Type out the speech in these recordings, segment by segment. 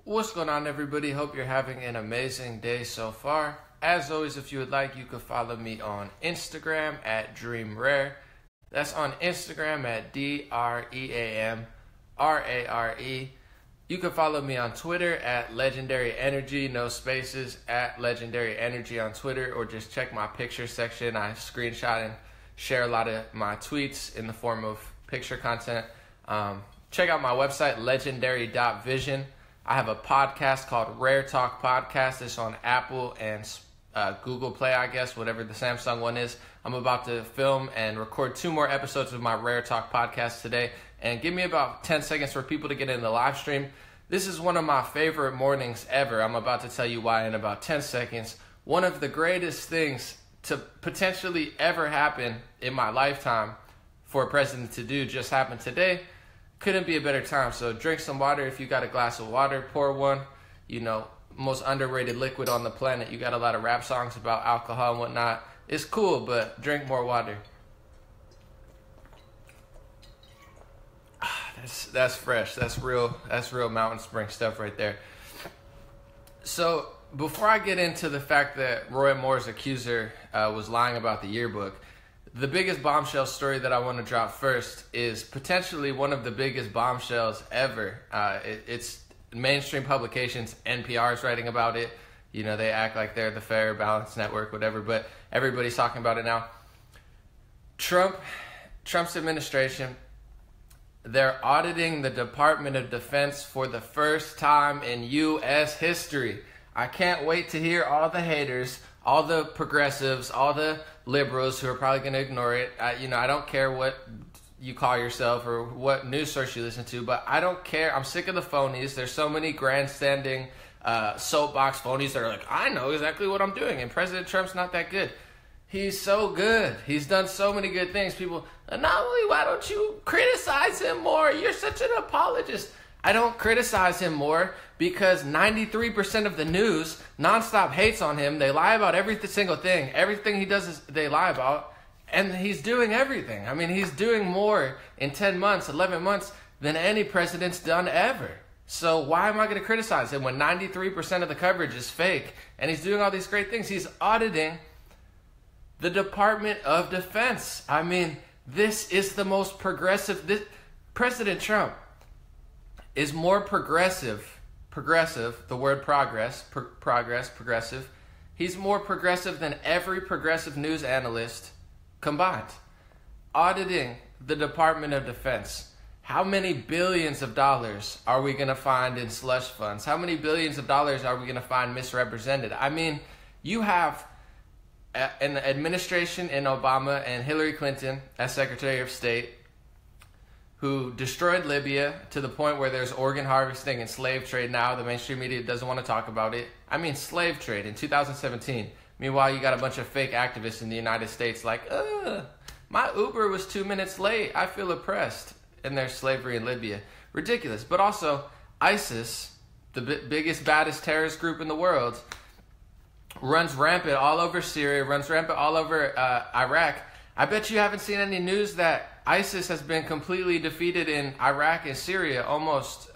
What's going on, everybody? Hope you're having an amazing day so far. As always, if you would like, you can follow me on Instagram at DreamRare. That's on Instagram at DreamRare. You can follow me on Twitter at Legendary Energy, no spaces, at Legendary Energy on Twitter, or just check my picture section. I screenshot and share a lot of my tweets in the form of picture content. Check out my website, legendary.vision. I have a podcast called Rare Talk Podcast. It's on Apple and Google Play, I guess, whatever the Samsung one is. I'm about to film and record 2 more episodes of my Rare Talk Podcast today. And give me about 10 seconds for people to get in the live stream. This is one of my favorite mornings ever. I'm about to tell you why in about 10 seconds. One of the greatest things to potentially ever happen in my lifetime for a president to do just happened today. Couldn't be a better time. So drink some water. If you got a glass of water, pour one. You know, most underrated liquid on the planet. You got a lot of rap songs about alcohol and whatnot. It's cool, but drink more water. That's fresh. That's real Mountain Spring stuff right there. So before I get into the fact that Roy Moore's Accuser was lying about the yearbook, the biggest bombshell story that I want to drop first is potentially one of the biggest bombshells ever. It's mainstream publications. NPR's writing about it. You know, they act like they're the Fair Balance Network, whatever, but everybody's talking about it now. Trump's administration, they're auditing the Department of Defense for the first time in U.S. history. I can't wait to hear all the haters, all the progressives, all the liberals who are probably going to ignore it. I don't care what you call yourself or what news source you listen to, but I don't care. I'm sick of the phonies. There's so many grandstanding soapbox phonies that are like, I know exactly what I'm doing, and President Trump's not that good. He's so good. He's done so many good things. People, Anomaly, why don't you criticize him more? You're such an apologist. I don't criticize him more because 93% of the news nonstop hates on him. They lie about every single thing. Everything he does is they lie about. And he's doing everything. I mean, he's doing more in 10 months, 11 months than any president's done ever. So why am I going to criticize him when 93% of the coverage is fake and he's doing all these great things? He's auditing the Department of Defense. I mean, this is the most progressive. President Trump is more progressive, the word progressive. He's more progressive than every progressive news analyst combined. Auditing the Department of Defense. How many billions of dollars are we going to find in slush funds? How many billions of dollars are we going to find misrepresented? I mean, you have an administration in Obama and Hillary Clinton as Secretary of State who destroyed Libya to the point where there's organ harvesting and slave trade now. The mainstream media doesn't want to talk about it. I mean, slave trade in 2017. Meanwhile, you got a bunch of fake activists in the United States like, my Uber was 2 minutes late. I feel oppressed. And there's slavery in Libya. Ridiculous. But also, ISIS, the biggest, baddest terrorist group in the world, runs rampant all over Syria, runs rampant all over Iraq. I bet you haven't seen any news that ISIS has been completely defeated in Iraq and Syria. Almost.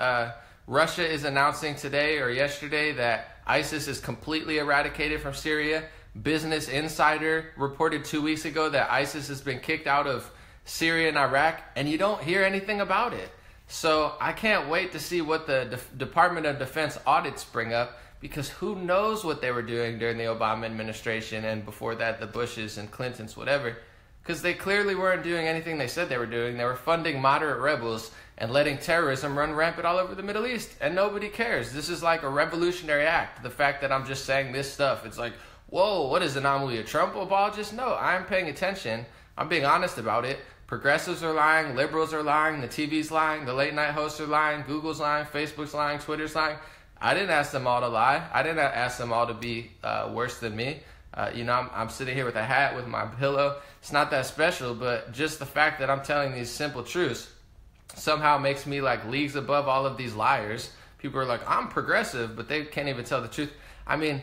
Russia is announcing today or yesterday that ISIS is completely eradicated from Syria. Business Insider reported 2 weeks ago that ISIS has been kicked out of Syria and Iraq, and you don't hear anything about it. So I can't wait to see what the Department of Defense audits bring up, because who knows what they were doing during the Obama administration and before that the Bushes and Clintons, whatever. Because they clearly weren't doing anything they said they were doing. They were funding moderate rebels and letting terrorism run rampant all over the Middle East, and nobody cares. This is like a revolutionary act. The fact that I'm just saying this stuff, it's like, whoa, what is Anomaly, a Trump apologist? No, I'm paying attention. I'm being honest about it. Progressives are lying, liberals are lying, the TV's lying, the late night hosts are lying, Google's lying, Facebook's lying, Twitter's lying. I didn't ask them all to lie. I didn't ask them all to be worse than me. I'm sitting here with a hat with my pillow. It's not that special, but just the fact that I'm telling these simple truths somehow makes me like leagues above all of these liars. People are like, I'm progressive, but they can't even tell the truth. I mean,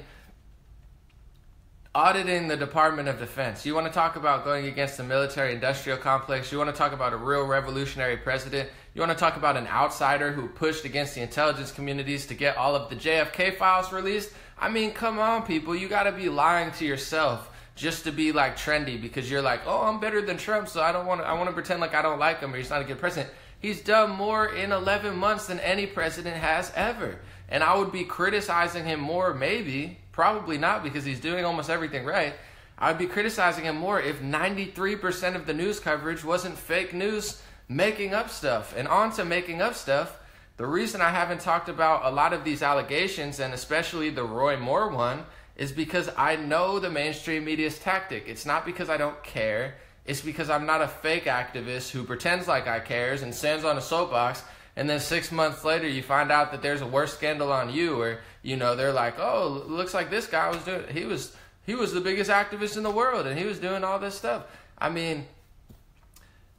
auditing the Department of Defense. You want to talk about going against the military-industrial complex? You want to talk about a real revolutionary president? You want to talk about an outsider who pushed against the intelligence communities to get all of the JFK files released? I mean, come on, people. You got to be lying to yourself just to be like trendy because you're like, oh, I'm better than Trump, so I want to pretend like I don't like him or he's not a good president. He's done more in 11 months than any president has ever. And I would be criticizing him more, maybe, probably not, because he's doing almost everything right. I'd be criticizing him more if 93% of the news coverage wasn't fake news making up stuff. And on to making up stuff, the reason I haven't talked about a lot of these allegations, and especially the Roy Moore one, is because I know the mainstream media's tactic. It's not because I don't care. It's because I'm not a fake activist who pretends like I cares and stands on a soapbox, and then 6 months later you find out that there's a worse scandal on you, or, you know, they're like, oh, looks like this guy was doing, he was the biggest activist in the world, and he was doing all this stuff. I mean,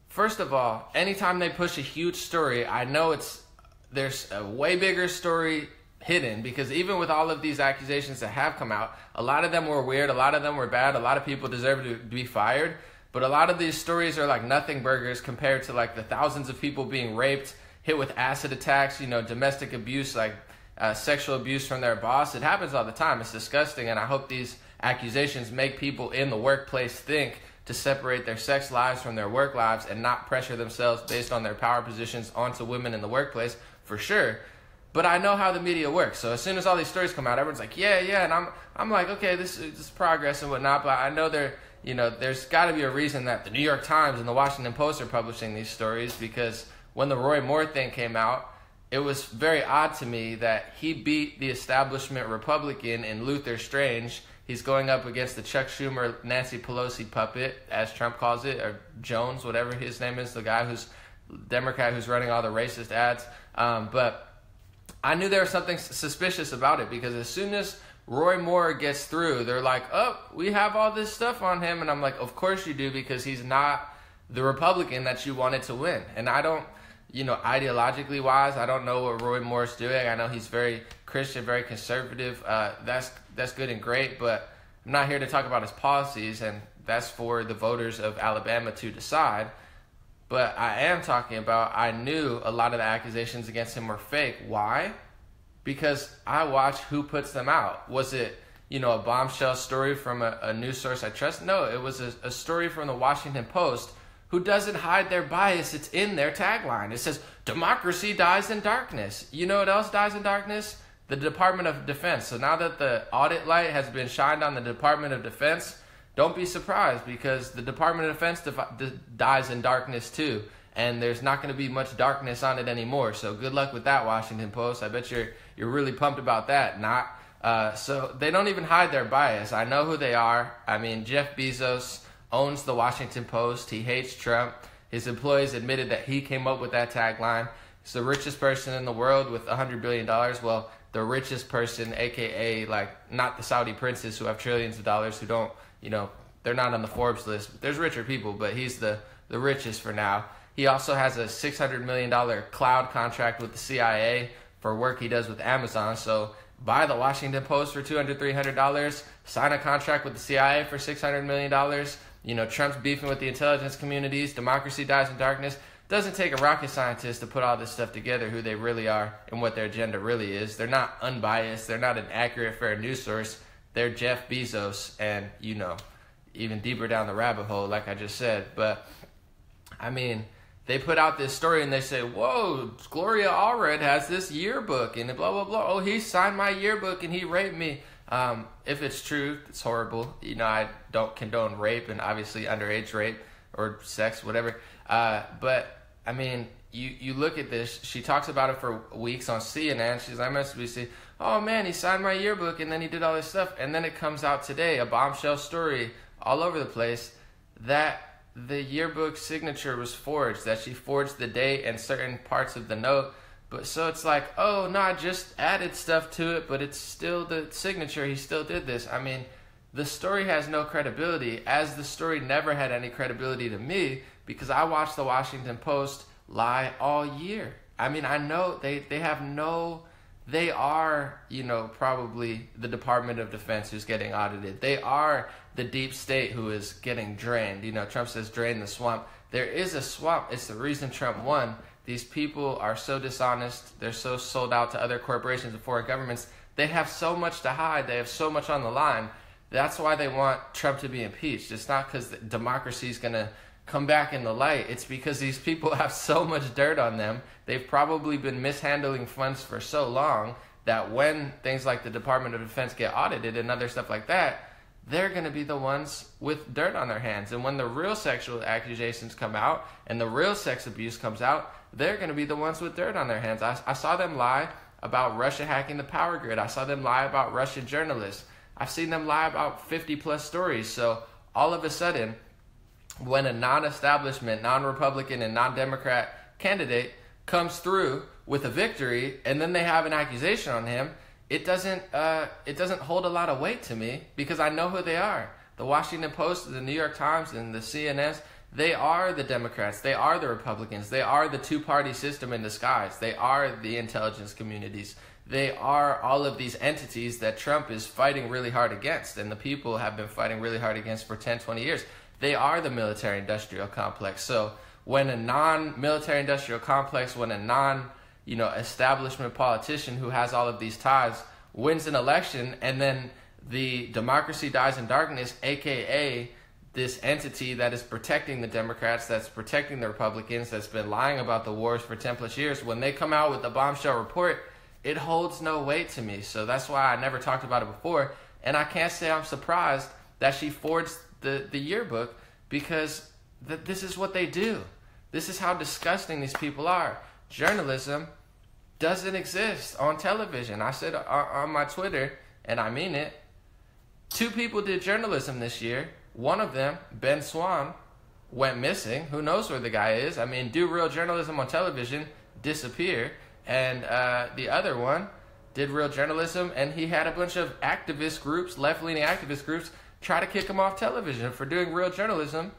first of all, anytime they push a huge story, I know there's a way bigger story hidden, because even with all of these accusations that have come out, a lot of them were weird, a lot of them were bad, a lot of people deserve to be fired. But a lot of these stories are like nothing burgers compared to like the thousands of people being raped, hit with acid attacks, you know, domestic abuse, like sexual abuse from their boss. It happens all the time. It's disgusting. And I hope these accusations make people in the workplace think to separate their sex lives from their work lives and not pressure themselves based on their power positions onto women in the workplace, for sure. But I know how the media works. So as soon as all these stories come out, everyone's like, yeah. And I'm like, okay, this is progress and whatnot. But I know there's got to be a reason that the New York Times and the Washington Post are publishing these stories, because when the Roy Moore thing came out, it was very odd to me that he beat the establishment Republican in Luther Strange. He's going up against the Chuck Schumer, Nancy Pelosi puppet, as Trump calls it, or Jones, whatever his name is, the guy who's Democrat who's running all the racist ads. But I knew there was something suspicious about it, because as soon as Roy Moore gets through, they're like, oh, we have all this stuff on him. And I'm like, of course you do, because he's not the Republican that you wanted to win. And I don't, ideologically wise, I don't know what Roy Moore's doing. I know he's very Christian, very conservative. That's good and great, but I'm not here to talk about his policies, and that's for the voters of Alabama to decide. But I am talking about, I knew a lot of the accusations against him were fake. Why? Because I watch who puts them out. Was it, a bombshell story from a news source I trust? No, it was a story from the Washington Post, who doesn't hide their bias. It's in their tagline. It says, democracy dies in darkness. You know what else dies in darkness? The Department of Defense. So now that the audit light has been shined on the Department of Defense, don't be surprised, because the Department of Defense dies in darkness too. And there's not going to be much darkness on it anymore. So good luck with that, Washington Post. I bet you're really pumped about that. So they don't even hide their bias. I know who they are. I mean, Jeff Bezos owns the Washington Post. He hates Trump. His employees admitted that he came up with that tagline. He's the richest person in the world with $100 billion. Well, the richest person, a.k.a. like not the Saudi princes who have trillions of dollars, who don't, they're not on the Forbes list. There's richer people, but he's the richest for now. He also has a $600 million cloud contract with the CIA for work he does with Amazon. So buy the Washington Post for $200, $300, sign a contract with the CIA for $600 million. Trump's beefing with the intelligence communities. Democracy dies in darkness. Doesn't take a rocket scientist to put all this stuff together, who they really are and what their agenda really is. They're not unbiased. They're not an accurate, fair news source. They're Jeff Bezos and, even deeper down the rabbit hole, like I just said. But, I mean, they put out this story and they say, whoa, Gloria Allred has this yearbook and blah, blah, blah. Oh, he signed my yearbook and he raped me. If it's true, it's horrible. I don't condone rape and obviously underage rape or sex, whatever. But, I mean, you look at this. She talks about it for weeks on CNN. She's like, MSNBC, oh, man, he signed my yearbook and then he did all this stuff. And then it comes out today, a bombshell story all over the place, that the yearbook signature was forged, that she forged the date and certain parts of the note. But so it's like, oh, no, I just added stuff to it, but it's still the signature. He still did this. I mean, the story has no credibility, as the story never had any credibility to me, because I watched the Washington Post lie all year. I mean, I know they are, probably the Department of Defense who's getting audited. They are the deep state who is getting drained. Trump says drain the swamp. There is a swamp. It's the reason Trump won. These people are so dishonest. They're so sold out to other corporations and foreign governments. They have so much to hide. They have so much on the line. That's why they want Trump to be impeached. It's not because democracy is going to come back in the light. It's because these people have so much dirt on them. They've probably been mishandling funds for so long that when things like the Department of Defense get audited and other stuff like that, they're going to be the ones with dirt on their hands. And when the real sexual accusations come out and the real sex abuse comes out, they're going to be the ones with dirt on their hands. I saw them lie about Russia hacking the power grid. I saw them lie about Russian journalists. I've seen them lie about 50 plus stories. So all of a sudden, when a non-establishment, non-Republican, and non-Democrat candidate comes through with a victory, and then they have an accusation on him, it doesn't hold a lot of weight to me because I know who they are. The Washington Post, the New York Times, and the CNNs, they are the Democrats. They are the Republicans. They are the two-party system in disguise. They are the intelligence communities. They are all of these entities that Trump is fighting really hard against, and the people have been fighting really hard against for 10, 20 years. They are the military-industrial complex. So when a non-military-industrial complex, when a non-establishment politician who has all of these ties wins an election, and then the democracy dies in darkness, aka this entity that is protecting the Democrats, that's protecting the Republicans, that's been lying about the wars for 10 plus years, when they come out with the bombshell report, it holds no weight to me. So that's why I never talked about it before. And I can't say I'm surprised that she forged the yearbook, because this is what they do. This is how disgusting these people are. Journalism doesn't exist on television. I said on my Twitter, and I mean it, 2 people did journalism this year. One of them, Ben Swan, went missing. Who knows where the guy is? I mean, do real journalism on television, disappear. And the other one did real journalism, and he had a bunch of activist groups, left-leaning activist groups, try to kick him off television for doing real journalism,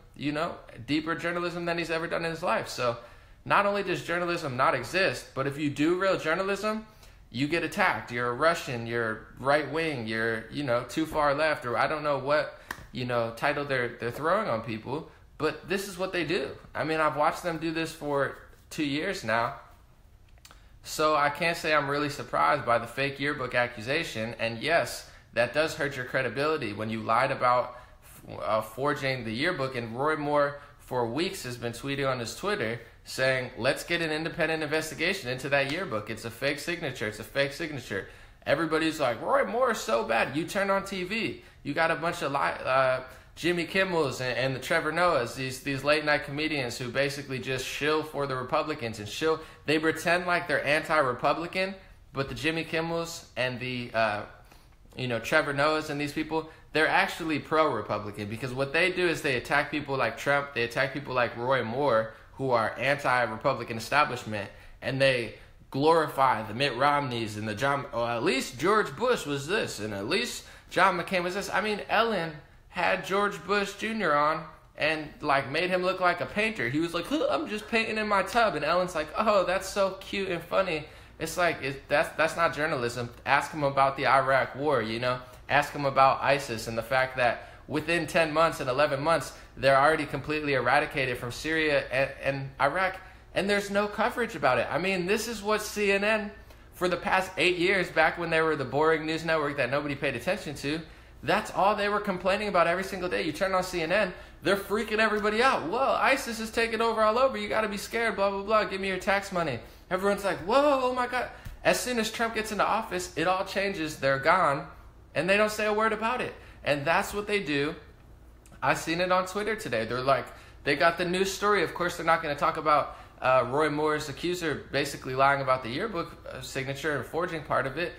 deeper journalism than he's ever done in his life. So not only does journalism not exist, but if you do real journalism, you get attacked. You're a Russian, you're right-wing, you're, too far left, or I don't know what, title they're throwing on people, but this is what they do. I mean, I've watched them do this for 2 years now. So I can't say I'm really surprised by the fake yearbook accusation. And yes, that does hurt your credibility when you lied about forging the yearbook. And Roy Moore for weeks has been tweeting on his Twitter saying, let's get an independent investigation into that yearbook. It's a fake signature. It's a fake signature. Everybody's like, Roy Moore is so bad. You turn on TV, you got a bunch of Jimmy Kimmel's and the Trevor Noahs, these late night comedians who basically just shill for the Republicans and they pretend like they're anti-Republican, but the Jimmy Kimmel's and the Trevor Noahs and these people, they're actually pro-Republican, because what they do is they attack people like Trump, they attack people like Roy Moore who are anti-Republican establishment, and they glorify the Mitt Romneys and at least George Bush was this, and at least John McCain was this. I mean, Ellen had George Bush Jr. on and made him look like a painter. He was like, I'm just painting in my tub. And Ellen's like, oh, that's so cute and funny. It's like, that's not journalism. Ask him about the Iraq war, Ask him about ISIS and the fact that within 10 months and 11 months, they're already completely eradicated from Syria and Iraq. And there's no coverage about it. I mean, this is what CNN, for the past 8 years, back when they were the boring news network that nobody paid attention to, that's all they were complaining about every single day. You turn on CNN, they're freaking everybody out. Whoa, ISIS is taking over all over. You got to be scared, blah, blah, blah. Give me your tax money. Everyone's like, whoa, oh my God. As soon as Trump gets into office, it all changes. They're gone, and they don't say a word about it. And that's what they do. I seen it on Twitter today. They're like, they got the news story. Of course, they're not going to talk about Roy Moore's accuser basically lying about the yearbook signature and forging part of it,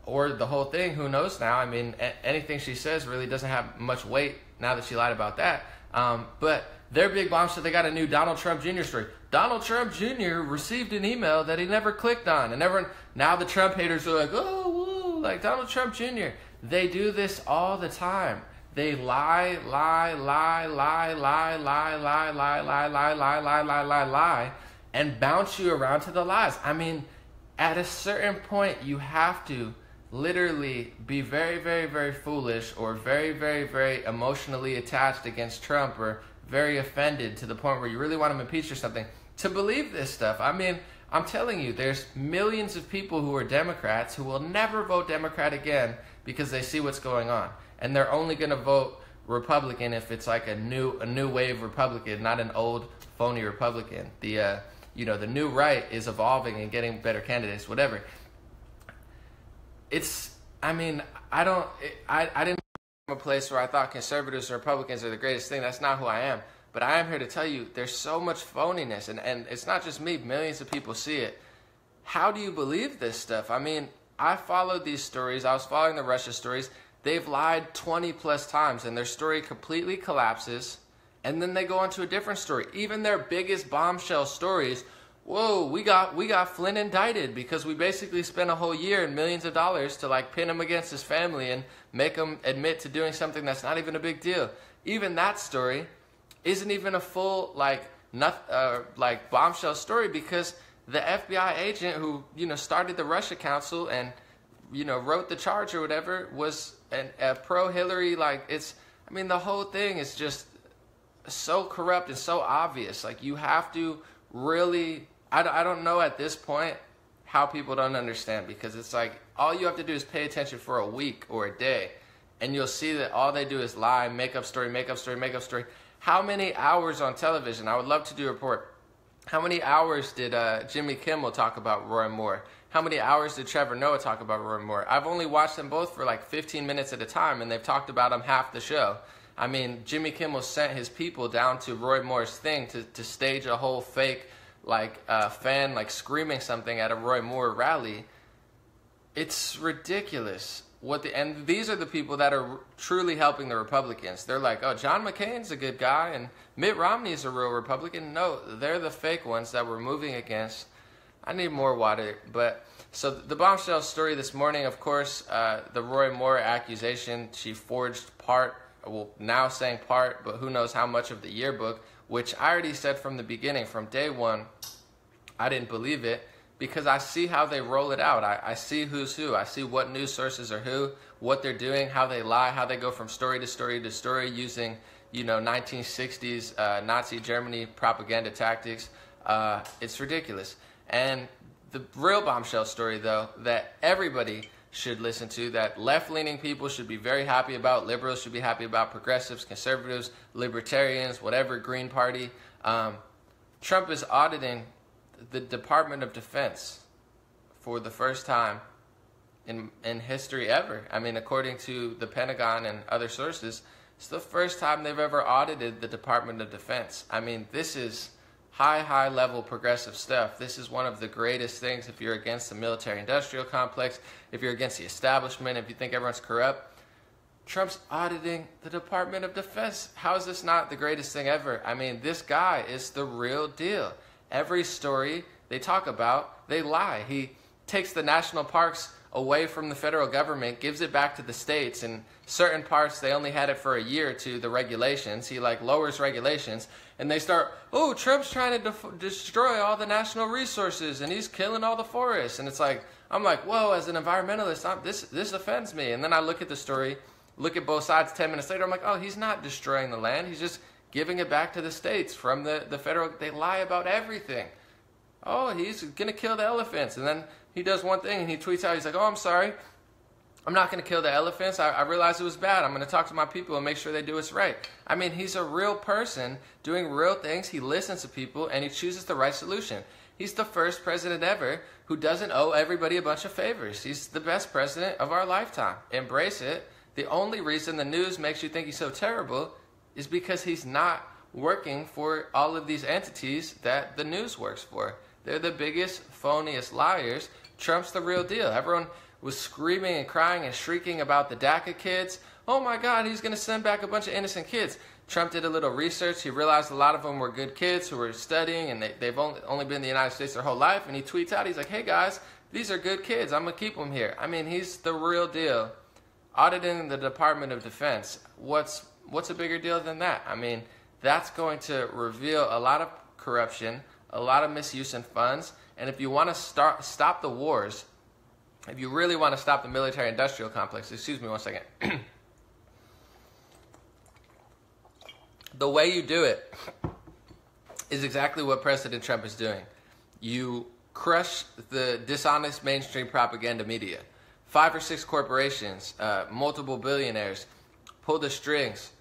or the whole thing. Who knows now? I mean, anything she says really doesn't have much weight now that she lied about that. But their big bombshell, they got a new Donald Trump Jr. story. Donald Trump Jr. received an email that he never clicked on. And everyone, now the Trump haters are like, oh, woo, like Donald Trump Jr. They do this all the time. They lie, and bounce you around to the lies. I mean, at a certain point, you have to literally be very, very, very foolish, or very, very, very emotionally attached against Trump, or very offended to the point where you really want him impeached or something. to believe this stuff. I mean, I'm telling you, there's millions of people who are Democrats who will never vote Democrat again because they see what's going on, and they're only going to vote Republican if it's like a new wave Republican, not an old phony Republican. The the new right is evolving and getting better candidates, whatever. I didn't from a place where I thought conservatives and Republicans are the greatest thing. That's not who I am. But I am here to tell you there's so much phoniness, and it's not just me. Millions of people see it. How do you believe this stuff? I mean, I followed these stories. I was following the Russia stories. They've lied 20 plus times, and their story completely collapses, and then they go on to a different story. Even their biggest bombshell stories, whoa, we got Flynn indicted because we basically spent a whole year and millions of dollars to like pin him against his family and make him admit to doing something that's not even a big deal. Even that story isn't even a full bombshell story, because the FBI agent who started the Russia Council and wrote the charge or whatever was a pro-Hillary. The whole thing is just so corrupt and so obvious. Like, you have to really, I don't know at this point how people don't understand, because it's like all you have to do is pay attention for a week or a day, and you'll see that all they do is lie, make up story, make up story, make up story. How many hours on television? I would love to do a report. How many hours did Jimmy Kimmel talk about Roy Moore? How many hours did Trevor Noah talk about Roy Moore? I've only watched them both for like 15 minutes at a time, and they've talked about him half the show. I mean, Jimmy Kimmel sent his people down to Roy Moore's thing to stage a whole fake fan screaming something at a Roy Moore rally. It's ridiculous. And these are the people that are truly helping the Republicans. They're like, oh, John McCain's a good guy and Mitt Romney's a real Republican. No, they're the fake ones that we're moving against. I need more water. But so the bombshell story this morning, of course, the Roy Moore accusation. She forged now saying part, but who knows how much of the yearbook, which I already said from the beginning, from day one, I didn't believe it. Because I see how they roll it out. I see who's who. I see what news sources are who, what they're doing, how they lie, how they go from story to story to story using, 1960s Nazi Germany propaganda tactics. It's ridiculous. And the real bombshell story, though, that everybody should listen to, that left-leaning people should be very happy about, liberals should be happy about, progressives, conservatives, libertarians, whatever, Green Party. Trump is auditing the Department of Defense for the first time in history ever. I mean, according to the Pentagon and other sources, it's the first time they've ever audited the Department of Defense. I mean, this is high level progressive stuff. This is one of the greatest things if you're against the military-industrial complex, if you're against the establishment, if you think everyone's corrupt. Trump's auditing the Department of Defense. How is this not the greatest thing ever? I mean, this guy is the real deal. Every story they talk about, they lie. He takes the national parks away from the federal government, gives it back to the states. In certain parts, they only had it for a year or two, the regulations. He lowers regulations, and they start, oh, Trump's trying to destroy all the national resources, and he's killing all the forests. And it's like, I'm like, whoa, as an environmentalist, this offends me. And then I look at the story, look at both sides 10 minutes later, I'm like, oh, he's not destroying the land. He's just giving it back to the states from the federal. They lie about everything. Oh, he's going to kill the elephants. And then he does one thing and he tweets out, he's like, oh, I'm sorry. I'm not going to kill the elephants. I realized it was bad. I'm going to talk to my people and make sure they do what's right. I mean, he's a real person doing real things. He listens to people and he chooses the right solution. He's the first president ever who doesn't owe everybody a bunch of favors. He's the best president of our lifetime. Embrace it. The only reason the news makes you think he's so terrible is because he's not working for all of these entities that the news works for. They're the biggest, phoniest liars. Trump's the real deal. Everyone was screaming and crying and shrieking about the DACA kids. Oh my God, he's going to send back a bunch of innocent kids. Trump did a little research. He realized a lot of them were good kids who were studying, and they've only been in the United States their whole life. And he tweets out, he's like, hey guys, these are good kids. I'm going to keep them here. I mean, he's the real deal. Auditing the Department of Defense. What's a bigger deal than that? I mean, that's going to reveal a lot of corruption, a lot of misuse in funds. And if you want to stop the wars, if you really want to stop the military-industrial complex, excuse me one second. The way you do it is exactly what President Trump is doing. You crush the dishonest mainstream propaganda media. 5 or 6 corporations, multiple billionaires, pull the strings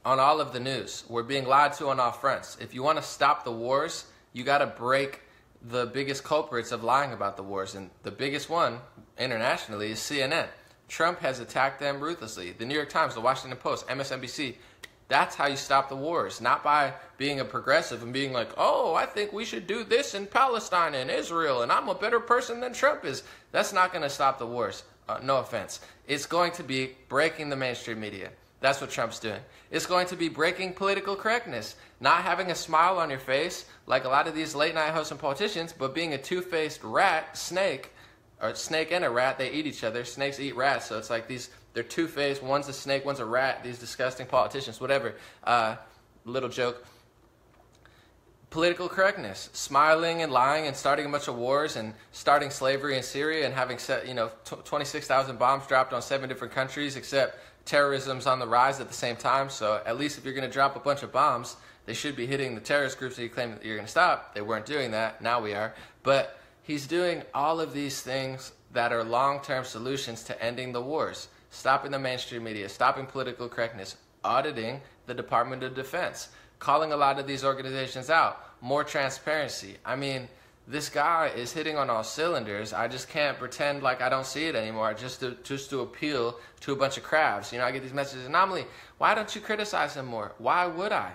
on all of the news. We're being lied to on all fronts. If you want to stop the wars, you got to break the biggest culprits of lying about the wars. And the biggest one, internationally, is CNN. Trump has attacked them ruthlessly. The New York Times, the Washington Post, MSNBC. That's how you stop the wars. Not by being a progressive and being like, oh, I think we should do this in Palestine and Israel, and I'm a better person than Trump is. That's not going to stop the wars. No offense. It's going to be breaking the mainstream media. That's what Trump's doing. It's going to be breaking political correctness. Not having a smile on your face like a lot of these late night hosts and politicians, but being a two-faced rat, snake, or snake and a rat. They eat each other. Snakes eat rats. So it's like they're two-faced. One's a snake, one's a rat. These disgusting politicians, whatever. Little joke. Political correctness, smiling and lying and starting a bunch of wars and starting slavery in Syria and having 26,000 bombs dropped on 7 different countries, except terrorism's on the rise at the same time. So at least if you're going to drop a bunch of bombs, they should be hitting the terrorist groups that you claim that you're going to stop. They weren't doing that. Now we are. But he's doing all of these things that are long-term solutions to ending the wars, stopping the mainstream media, stopping political correctness, auditing the Department of Defense, calling a lot of these organizations out, more transparency. I mean, this guy is hitting on all cylinders. I just can't pretend like I don't see it anymore just to appeal to a bunch of crabs. I get these messages, Anomaly, why don't you criticize him more? Why would I?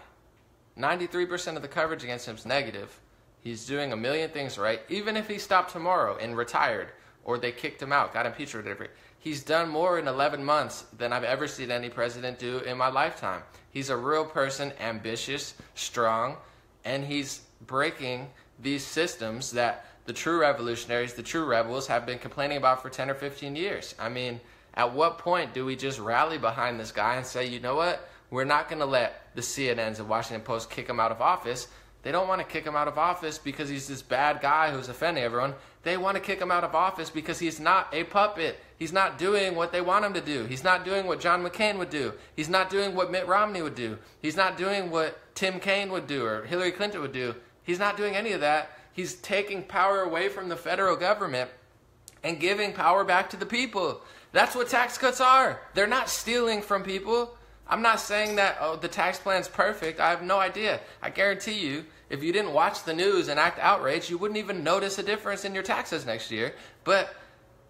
93% of the coverage against him is negative. He's doing a million things right. Even if he stopped tomorrow and retired, or they kicked him out, got impeached or whatever, he's done more in 11 months than I've ever seen any president do in my lifetime. He's a real person, ambitious, strong, and he's breaking these systems that the true revolutionaries, the true rebels, have been complaining about for 10 or 15 years. I mean, at what point do we just rally behind this guy and say, you know what, we're not going to let the CNNs and Washington Post kick him out of office. They don't want to kick him out of office because he's this bad guy who's offending everyone. They want to kick him out of office because he's not a puppet. He's not doing what they want him to do. He's not doing what John McCain would do. He's not doing what Mitt Romney would do. He's not doing what Tim Kaine would do or Hillary Clinton would do. He's not doing any of that. He's taking power away from the federal government and giving power back to the people. That's what tax cuts are. They're not stealing from people. I'm not saying that, oh, the tax plan's perfect. I have no idea. I guarantee you, if you didn't watch the news and act outraged, you wouldn't even notice a difference in your taxes next year. But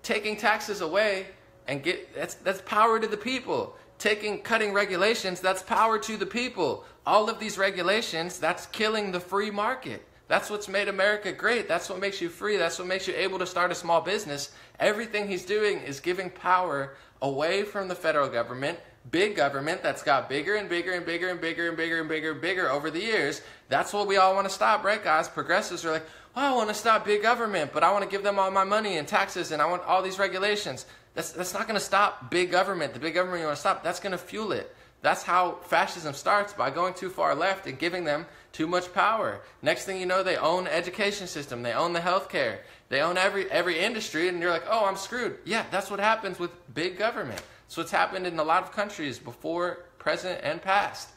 taking taxes away and that's power to the people. Cutting regulations, that's power to the people. All of these regulations, that's killing the free market. That's what's made America great. That's what makes you free. That's what makes you able to start a small business. Everything he's doing is giving power away from the federal government, big government that's got bigger and bigger and bigger and bigger and bigger and bigger and bigger over the years. That's what we all want to stop, right, guys? Progressives are like, well, I want to stop big government, but I want to give them all my money and taxes, and I want all these regulations. That's not going to stop big government. The big government you want to stop, that's going to fuel it. That's how fascism starts, by going too far left and giving them too much power. Next thing you know, they own the education system. They own the healthcare. They own every industry, and you're like, oh, I'm screwed. Yeah, that's what happens with big government. It's what's happened in a lot of countries before, present, and past.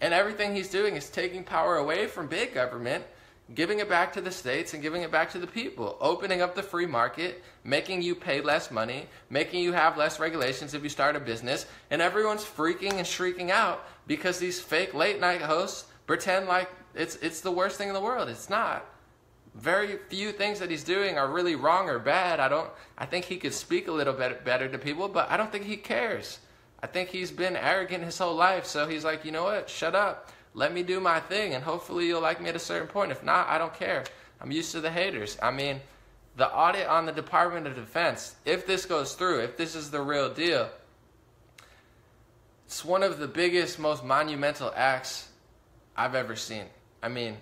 And everything he's doing is taking power away from big government, giving it back to the states and giving it back to the people, opening up the free market, making you pay less money, making you have less regulations if you start a business, and everyone's freaking and shrieking out because these fake late night hosts pretend like it's the worst thing in the world. It's not. Very few things that he's doing are really wrong or bad. I think he could speak a little bit better to people, but I don't think he cares. I think he's been arrogant his whole life, so he's like, you know what, shut up. Let me do my thing, and hopefully you'll like me at a certain point. If not, I don't care. I'm used to the haters. I mean, the audit on the Department of Defense, if this goes through, if this is the real deal, it's one of the biggest, most monumental acts I've ever seen. I mean,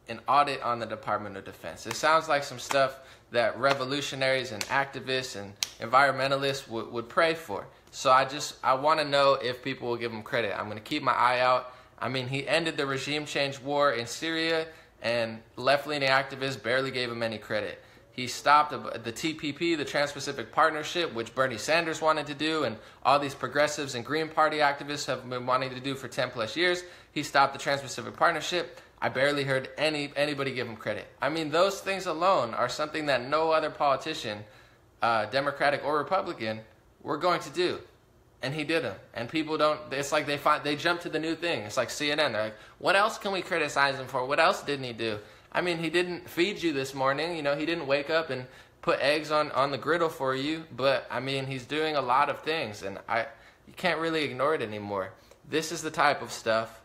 an audit on the Department of Defense. It sounds like some stuff that revolutionaries and activists and environmentalists would pray for. So I want to know if people will give him credit. I'm going to keep my eye out. I mean, he ended the regime change war in Syria, and left-leaning activists barely gave him any credit. He stopped the TPP, the Trans-Pacific Partnership, which Bernie Sanders wanted to do, and all these progressives and Green Party activists have been wanting to do for 10 plus years. He stopped the Trans-Pacific Partnership. I barely heard anybody give him credit. I mean, those things alone are something that no other politician, Democratic or Republican, were going to do. And he did them. And people don't, it's like they jump to the new thing. It's like CNN. They're like, what else can we criticize him for? What else didn't he do? I mean, he didn't feed you this morning. You know, he didn't wake up and put eggs on the griddle for you. But, I mean, he's doing a lot of things. And you can't really ignore it anymore. This is the type of stuff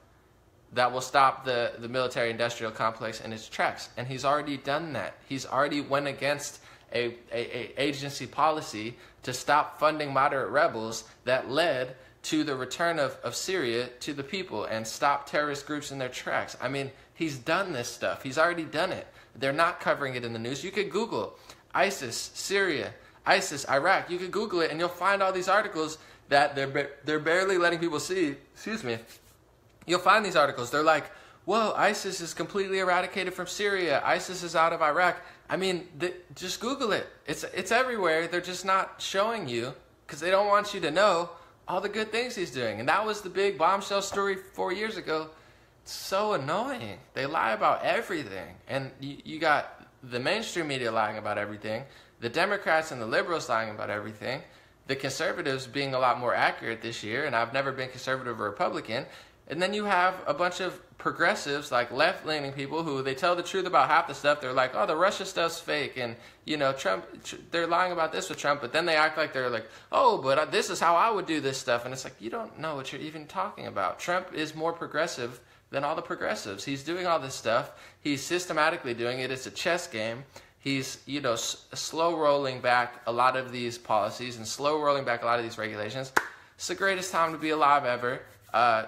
that will stop the military-industrial complex in its tracks. And he's already done that. He's already went against a agency policy to stop funding moderate rebels that led to the return of Syria to the people and stop terrorist groups in their tracks. I mean, he's done this stuff. He's already done it. They're not covering it in the news. You could Google ISIS, Syria, ISIS, Iraq. You could Google it and you'll find all these articles that they're barely letting people see. Excuse me. You'll find these articles. They're like, whoa, ISIS is completely eradicated from Syria. ISIS is out of Iraq. I mean, just Google it. It's everywhere. They're just not showing you because they don't want you to know all the good things he's doing. And that was the big bombshell story 4 years ago. It's so annoying. They lie about everything. And you got the mainstream media lying about everything, the Democrats and the liberals lying about everything, the conservatives being a lot more accurate this year, and I've never been conservative or Republican. And then you have a bunch of progressives, like left-leaning people, who they tell the truth about half the stuff. They're like, oh, the Russia stuff's fake, and, you know, Trump, they're lying about this with Trump, but then they act like they're like, oh, but this is how I would do this stuff. And it's like, you don't know what you're even talking about. Trump is more progressive than all the progressives. He's doing all this stuff. He's systematically doing it. It's a chess game. He's, you know, slow rolling back a lot of these policies and slow rolling back a lot of these regulations. It's the greatest time to be alive ever.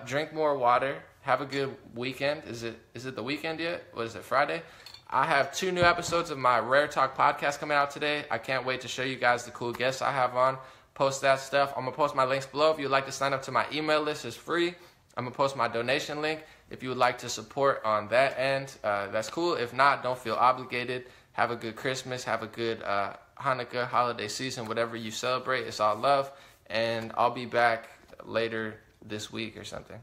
Drink more water. Have a good weekend. Is it the weekend yet? What is it, Friday? I have 2 new episodes of my Rare Talk podcast coming out today. I can't wait to show you guys the cool guests I have on. Post that stuff. I'm going to post my links below. If you'd like to sign up to my email list, it's free. I'm going to post my donation link. If you would like to support on that end, that's cool. If not, don't feel obligated. Have a good Christmas. Have a good Hanukkah holiday season. Whatever you celebrate, it's all love. And I'll be back later this week or something.